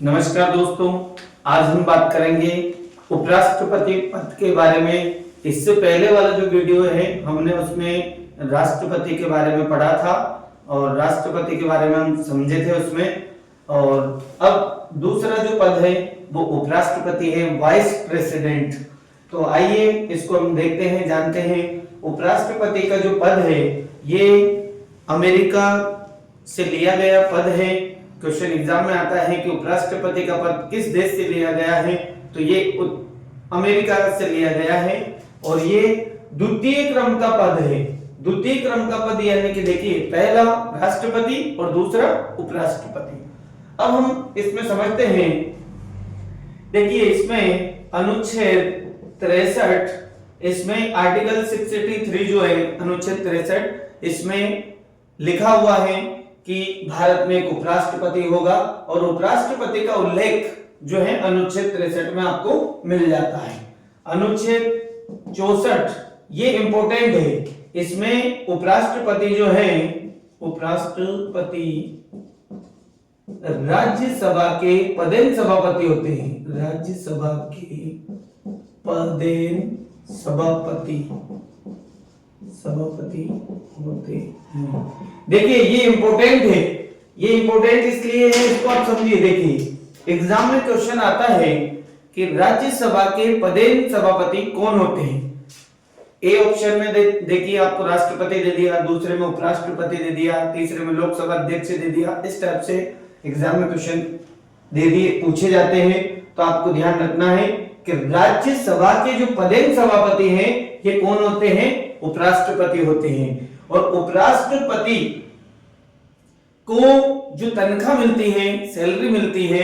नमस्कार दोस्तों, आज हम बात करेंगे उपराष्ट्रपति पद के बारे में। इससे पहले वाला जो वीडियो है हमने उसमें राष्ट्रपति के बारे में पढ़ा था और राष्ट्रपति के बारे में हम समझे थे उसमें। और अब दूसरा जो पद है वो उपराष्ट्रपति है, वाइस प्रेसिडेंट। तो आइए इसको हम देखते हैं, जानते हैं। उपराष्ट्रपति का जो पद है ये अमेरिका से लिया गया पद है। क्वेश्चन एग्जाम में आता है कि उपराष्ट्रपति का पद किस देश से लिया गया है, तो ये अमेरिका से लिया गया है और ये द्वितीय क्रम का पद है। द्वितीय क्रम का पद यानी कि देखिए, पहला राष्ट्रपति और दूसरा उपराष्ट्रपति। अब हम इसमें समझते हैं। देखिए, इसमें अनुच्छेद 63, इसमें आर्टिकल 63 जो है अनुच्छेद 63, इसमें लिखा हुआ है कि भारत में एक उपराष्ट्रपति होगा और उपराष्ट्रपति का उल्लेख जो है अनुच्छेद 63 में आपको मिल जाता है। अनुच्छेद 64 ये इंपॉर्टेंट है। इसमें उपराष्ट्रपति जो है, उपराष्ट्रपति राज्यसभा के पदेन सभापति होते हैं। राज्यसभा के पदेन सभापति होते हैं। देखिए, ये इंपॉर्टेंट है। ये इंपॉर्टेंट इसलिए है, इसको आप समझिए। देखिए, एग्जाम में क्वेश्चन आता है कि राज्यसभा के पदेन सभापति कौन होते हैं। ए ऑप्शन में देखिए आपको राष्ट्रपति दे दिया, दूसरे में उपराष्ट्रपति दे दिया, तीसरे में लोकसभा अध्यक्ष दे दिया। इस टाइप से एग्जाम में क्वेश्चन दे दिए पूछे जाते हैं। तो आपको ध्यान रखना है कि राज्यसभा के जो पदेन सभापति हैं ये कौन होते हैं, उपराष्ट्रपति होते हैं। और उपराष्ट्रपति को जो तनख्वाह मिलती है, सैलरी मिलती है,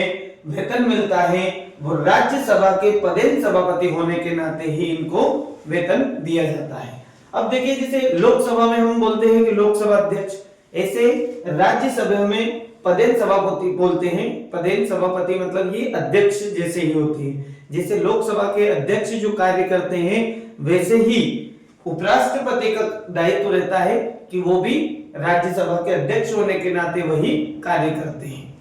वेतन मिलता है, वो राज्यसभा के पदेन सभापति होने के नाते ही इनको वेतन दिया जाता है। अब देखिए, जैसे लोकसभा में हम बोलते हैं कि लोकसभा अध्यक्ष, ऐसे राज्यसभा में पदेन सभापति बोलते हैं। पदेन सभापति मतलब ये अध्यक्ष जैसे ही होते हैं। जैसे लोकसभा के अध्यक्ष जो कार्य करते हैं वैसे ही उपराष्ट्रपति का दायित्व रहता है कि वो भी राज्यसभा के अध्यक्ष होने के नाते वही कार्य करते हैं।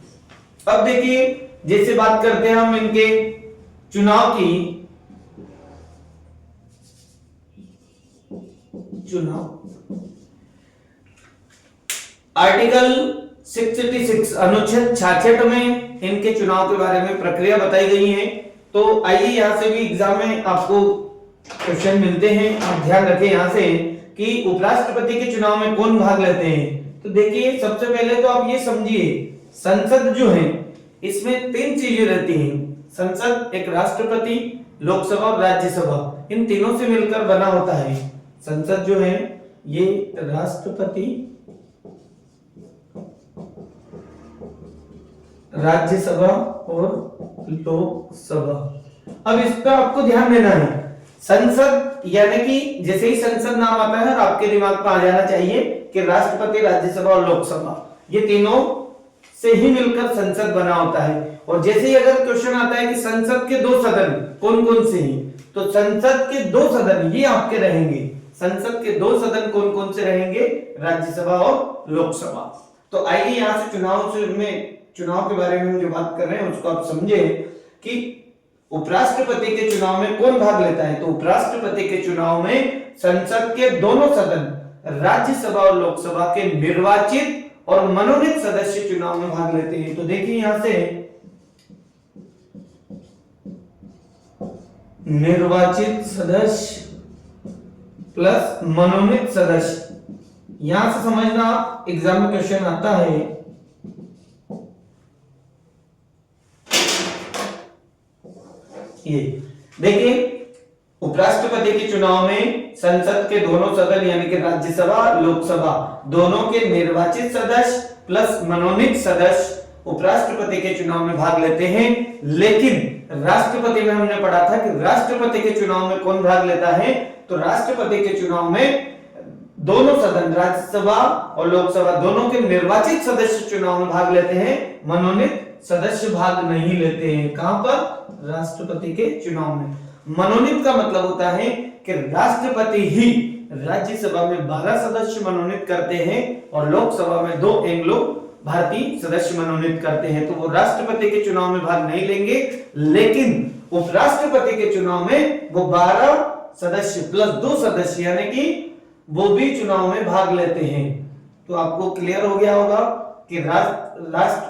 अब देखिए, जैसे बात करते हैं हम इनके चुनाव की, आर्टिकल 66 अनुच्छेद 66 में इनके चुनाव के बारे में प्रक्रिया बताई गई है। तो आइए यहां से भी एग्जाम में आपको क्वेश्चन मिलते हैं। आप ध्यान रखें यहां से कि उपराष्ट्रपति के चुनाव में कौन भाग लेते हैं। तो देखिए, सबसे पहले तो आप ये समझिए, संसद जो है इसमें 3 चीजें रहती हैं। संसद एक राष्ट्रपति, लोकसभा और राज्यसभा, इन तीनों से मिलकर बना होता है। संसद जो है ये राष्ट्रपति, राज्यसभा और लोकसभा। अब इस पर आपको ध्यान देना है। संसद यानी कि जैसे ही संसद नाम आता है आपके दिमाग में आ जाना चाहिए कि राष्ट्रपति, राज्यसभा और लोकसभा, ये तीनों से ही मिलकर संसद बना होता है। और जैसे ही अगर क्वेश्चन आता है कि संसद के 2 सदन कौन कौन से हैं, तो संसद के 2 सदन ये आपके रहेंगे। संसद के 2 सदन कौन कौन से रहेंगे, राज्यसभा और लोकसभा। तो आइए यहां से चुनाव के बारे में हम जो बात कर रहे हैं उसको आप समझे कि उपराष्ट्रपति के चुनाव में कौन भाग लेता है। तो उपराष्ट्रपति के चुनाव में संसद के दोनों सदन, राज्यसभा और लोकसभा के निर्वाचित और मनोनीत सदस्य चुनाव में भाग लेते हैं। तो देखिए, यहां से निर्वाचित सदस्य प्लस मनोनीत सदस्य, यहां से समझना एग्जाम में क्वेश्चन आता है। ये देखिए, उपराष्ट्रपति के चुनाव में संसद के दोनों सदन यानी कि राज्यसभा, लोकसभा, दोनों के निर्वाचित सदस्य प्लस मनोनीत सदस्य उपराष्ट्रपति के चुनाव में भाग लेते हैं। लेकिन राष्ट्रपति में हमने पढ़ा था कि राष्ट्रपति के चुनाव में कौन भाग लेता है। तो राष्ट्रपति के चुनाव में दोनों सदन, राज्यसभा और लोकसभा, दोनों के निर्वाचित सदस्य चुनाव में भाग लेते हैं, मनोनीत सदस्य भाग नहीं लेते हैं। कहां पर, राष्ट्रपति के चुनाव में। मनोनीत का मतलब होता है कि राष्ट्रपति ही राज्यसभा में 12 सदस्य मनोनीत करते हैं और लोकसभा में 2 एंग्लो भारतीय सदस्य मनोनीत करते हैं। तो वो राष्ट्रपति के चुनाव में भाग नहीं लेंगे, लेकिन उपराष्ट्रपति के चुनाव में वो 12 सदस्य प्लस 2 सदस्य यानी कि वो भी चुनाव में भाग लेते हैं। तो आपको क्लियर हो गया होगा कि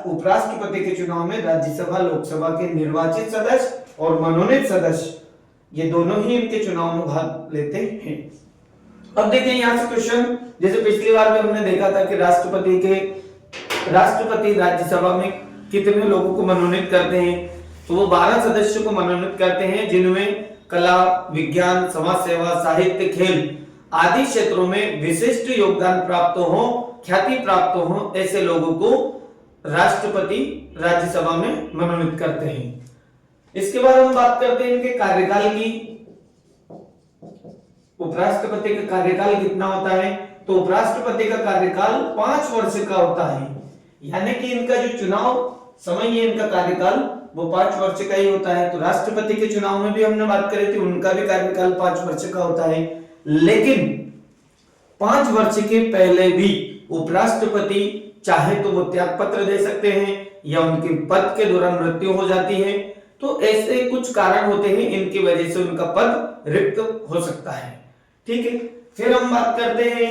उपराष्ट्रपति के चुनाव में राज्यसभा लोकसभा के निर्वाचित सदस्य और मनोनीत सदस्य ये दोनों ही इनके चुनाव में भाग लेते हैं। अब देखिए यहां से क्वेश्चन, जैसे पिछली बार में हमने देखा था कि राष्ट्रपति राज्यसभा में कितने लोगों को मनोनीत करते हैं, तो वो 12 सदस्यों को मनोनीत करते हैं, जिनमें कला, विज्ञान, समाज सेवा, साहित्य, खेल आदि क्षेत्रों में विशिष्ट योगदान प्राप्त हो, ख्याति प्राप्त हो, ऐसे लोगों को राष्ट्रपति राज्यसभा में मनोनीत करते हैं। इसके बाद हम बात करते हैं इनके कार्यकाल की। उपराष्ट्रपति का कार्यकाल कितना होता है? तो उपराष्ट्रपति का कार्यकाल 5 वर्ष का होता है, यानी कि इनका जो चुनाव समय है, इनका कार्यकाल वो 5 वर्ष का ही होता है। तो राष्ट्रपति के चुनाव में भी हमने बात करी थी, उनका भी कार्यकाल 5 वर्ष का होता है, लेकिन 5 वर्ष के पहले भी उपराष्ट्रपति चाहे तो वो त्याग पत्र दे सकते हैं या उनके पद के दौरान मृत्यु हो जाती है। तो ऐसे कुछ कारण होते हैं, इनकी वजह से उनका पद रिक्त हो सकता है। ठीक है, फिर हम बात करते हैं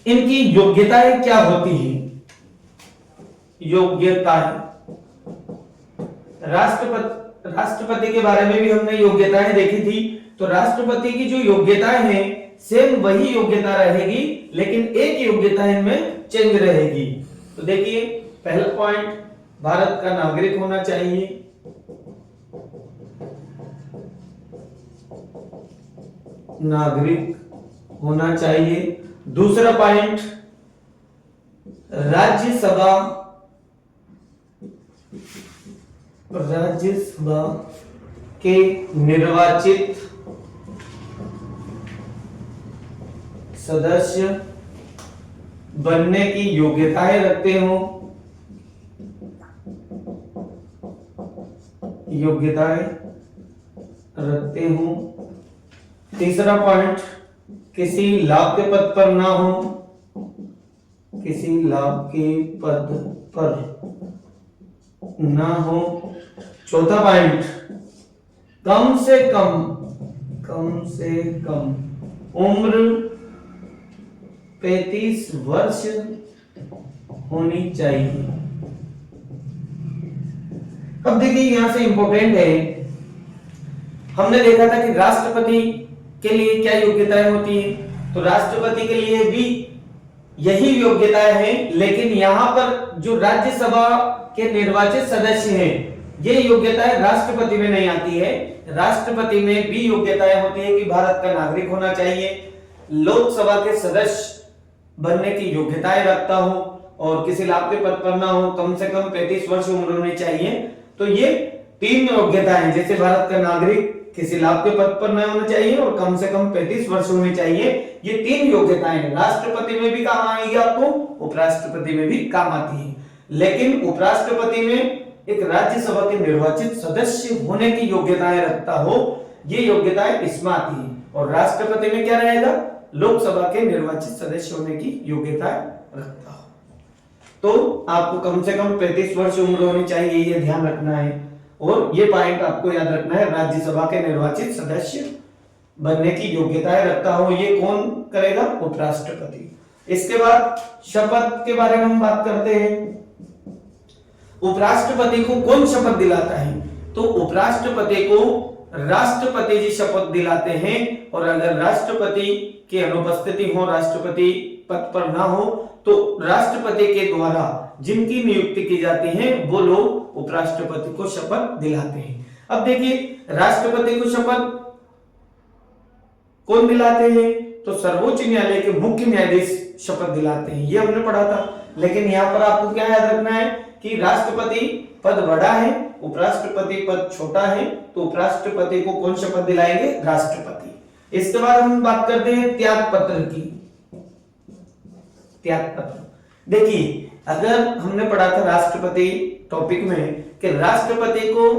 इनकी योग्यताएं क्या होती है। योग्यताएं, राष्ट्रपति के बारे में भी हमने योग्यताएं देखी थी। तो राष्ट्रपति की जो योग्यताएं हैं सेम वही योग्यता रहेगी, लेकिन एक योग्यता इनमें चेंज रहेगी। तो देखिए पहला पॉइंट, भारत का नागरिक होना चाहिए। नागरिक होना चाहिए। दूसरा पॉइंट, राज्यसभा के निर्वाचित सदस्य बनने की योग्यताएं रखते हो। तीसरा पॉइंट, किसी लाभ के पद पर ना हो। किसी लाभ के पद पर ना हो। चौथा पॉइंट, कम से कम उम्र 35 वर्ष होनी चाहिए। अब देखिए यहां से इंपॉर्टेंट है, हमने देखा था कि राष्ट्रपति के लिए क्या योग्यताएं होती है, तो राष्ट्रपति के लिए भी यही योग्यताएं हैं, लेकिन यहां पर जो राज्यसभा के निर्वाचित सदस्य हैं ये योग्यताएं राष्ट्रपति में नहीं आती है। राष्ट्रपति में भी योग्यताएं होती है कि भारत का नागरिक होना चाहिए, लोकसभा के सदस्य बनने की योग्यताएं रखता हो और किसी लाभ के पद पर ना हो, कम से कम 35 वर्ष उम्र होनी चाहिए। तो ये 3 योग्यताएं, जैसे भारत का नागरिक, किसी लाभ के पद पर न होना चाहिए और कम से कम 35 वर्ष होने चाहिए। ये 3 योग्यताएं राष्ट्रपति में भी काम आएगी आपको, उपराष्ट्रपति में भी काम आती है। लेकिन उपराष्ट्रपति में एक राज्यसभा के निर्वाचित सदस्य होने की योग्यताएं रखता हो, ये योग्यताएं इसमें आती है। और राष्ट्रपति में क्या रहेगा? लोकसभा के निर्वाचित सदस्य होने की योग्यताएं रखता हो। तो आपको कम से कम 35 वर्ष उम्र होनी चाहिए, ये ध्यान रखना है। और ये पॉइंट आपको याद रखना है, राज्यसभा के निर्वाचित सदस्य बनने की योग्यताएं रखता हो, ये कौन करेगा? उपराष्ट्रपति। इसके बाद शपथ के बारे में हम बात करते हैं। उपराष्ट्रपति को कौन शपथ दिलाता है? तो उपराष्ट्रपति को राष्ट्रपति जी शपथ दिलाते हैं, और अगर राष्ट्रपति की अनुपस्थिति हो, राष्ट्रपति पद पर ना हो, तो राष्ट्रपति के द्वारा जिनकी नियुक्ति की जाती है वो लोग उपराष्ट्रपति को शपथ दिलाते हैं। अब देखिए राष्ट्रपति को शपथ कौन दिलाते हैं? तो सर्वोच्च न्यायालय के मुख्य न्यायाधीश शपथ दिलाते हैं, ये हमने पढ़ा था। लेकिन यहाँ पर आपको क्या याद रखना है कि राष्ट्रपति पद बड़ा है, उपराष्ट्रपति पद छोटा है, तो उपराष्ट्रपति को कौन शपथ दिलाएंगे? राष्ट्रपति। इसके बाद हम बात करते हैं त्याग पत्र की। त्याग पत्र, देखिए अगर हमने पढ़ा था राष्ट्रपति टॉपिक में कि राष्ट्रपति को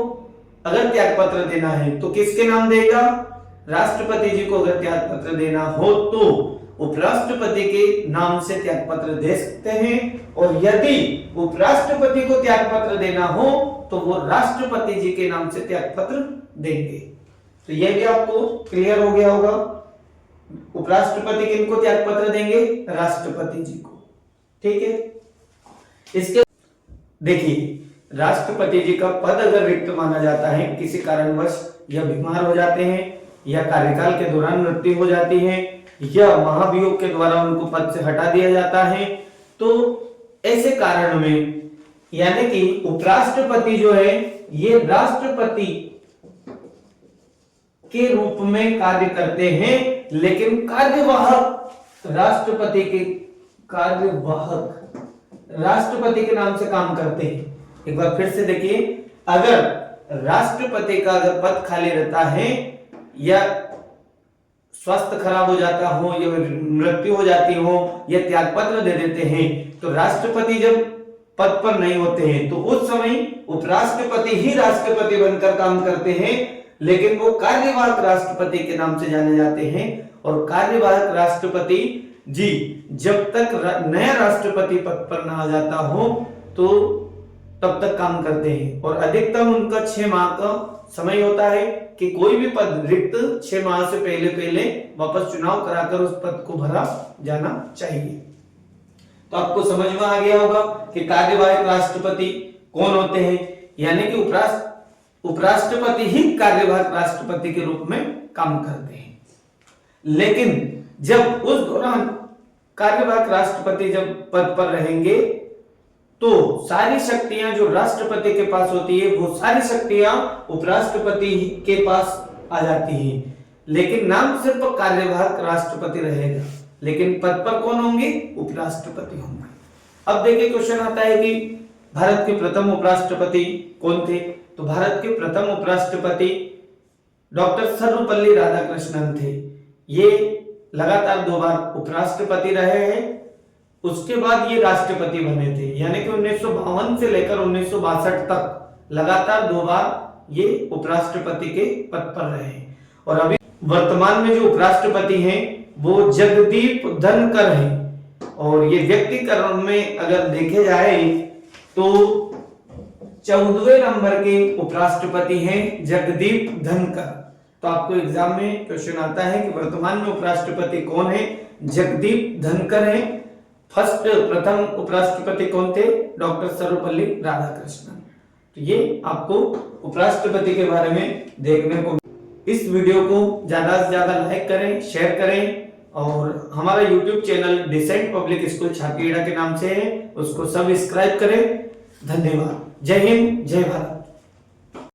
अगर त्याग पत्र देना है तो किसके नाम देगा? राष्ट्रपति जी को अगर त्याग पत्र देना हो तो उपराष्ट्रपति के नाम से त्याग पत्र दे सकते हैं, और यदि उपराष्ट्रपति को त्याग पत्र देना हो तो वो राष्ट्रपति जी के नाम से त्याग पत्र देंगे। तो ये भी आपको क्लियर हो गया होगा। उपराष्ट्रपति किनको त्याग पत्र देंगे? राष्ट्रपति जी को। ठीक है। इसके देखिए, राष्ट्रपति जी का पद अगर रिक्त माना जाता है, किसी कारणवश या बीमार हो जाते हैं, या कार्यकाल के दौरान मृत्यु हो जाती है, या महाभियोग के द्वारा उनको पद से हटा दिया जाता है, तो ऐसे कारण में यानी कि उपराष्ट्रपति जो है ये राष्ट्रपति के रूप में कार्य करते हैं, लेकिन कार्यवाहक राष्ट्रपति के नाम से काम करते हैं। एक बार फिर से देखिए, अगर राष्ट्रपति का अगर पद खाली रहता है, या स्वास्थ्य खराब हो जाता हो, या मृत्यु हो जाती हो, या त्याग पत्र दे देते हैं, तो राष्ट्रपति जब पद पर नहीं होते हैं तो उस समय उपराष्ट्रपति ही राष्ट्रपति बनकर काम करते हैं, लेकिन वो कार्यवाहक राष्ट्रपति के नाम से जाने जाते हैं। और कार्यवाहक राष्ट्रपति जी जब तक नया राष्ट्रपति पद पर ना आ जाता हो तो तब तक काम करते हैं, और अधिकतम उनका 6 माह का समय होता है कि कोई भी पद रिक्त 6 माह से पहले वापस चुनाव कराकर उस पद को भरा जाना चाहिए। तो आपको समझ में आ गया होगा कि कार्यवाहक राष्ट्रपति कौन होते हैं, यानी कि उपराष्ट्रपति ही कार्यवाहक राष्ट्रपति के रूप में काम करते हैं। लेकिन जब उस दौरान कार्यवाहक राष्ट्रपति जब पद पर रहेंगे तो सारी शक्तियां जो राष्ट्रपति के पास होती है वो सारी शक्तियां उपराष्ट्रपति के पास आ जाती हैं, लेकिन नाम सिर्फ कार्यवाहक राष्ट्रपति रहेगा, लेकिन पद पर कौन होंगे? उपराष्ट्रपति होंगे। अब देखिए, क्वेश्चन आता है कि भारत के प्रथम उपराष्ट्रपति कौन थे? तो भारत के प्रथम उपराष्ट्रपति डॉक्टर सर्वपल्ली राधाकृष्णन थे। ये लगातार 2 बार उपराष्ट्रपति रहे हैं, उसके बाद ये राष्ट्रपति बने थे, यानी कि 1952 से लेकर 1962 तक लगातार 2 बार ये उपराष्ट्रपति के पद पर रहे। और अभी वर्तमान में जो उपराष्ट्रपति हैं वो जगदीप धनकर हैं, और ये व्यक्तिकरण में अगर देखे जाए तो 14वें नंबर के उपराष्ट्रपति हैं जगदीप धनकर। तो आपको एग्जाम में क्वेश्चन आता है कि वर्तमान में उपराष्ट्रपति कौन है? जगदीप धनकर है। प्रथम उपराष्ट्रपति कौन थे? डॉक्टर सर्वपल्ली राधाकृष्णन। तो ये आपको उपराष्ट्रपति के बारे में देखने को। इस वीडियो को ज्यादा से ज्यादा लाइक करें, शेयर करें, और हमारा YouTube channel decent public school छातीड़ा के नाम से है, उसको सब्सक्राइब करें। धन्यवाद। जय हिंद, जय भारत।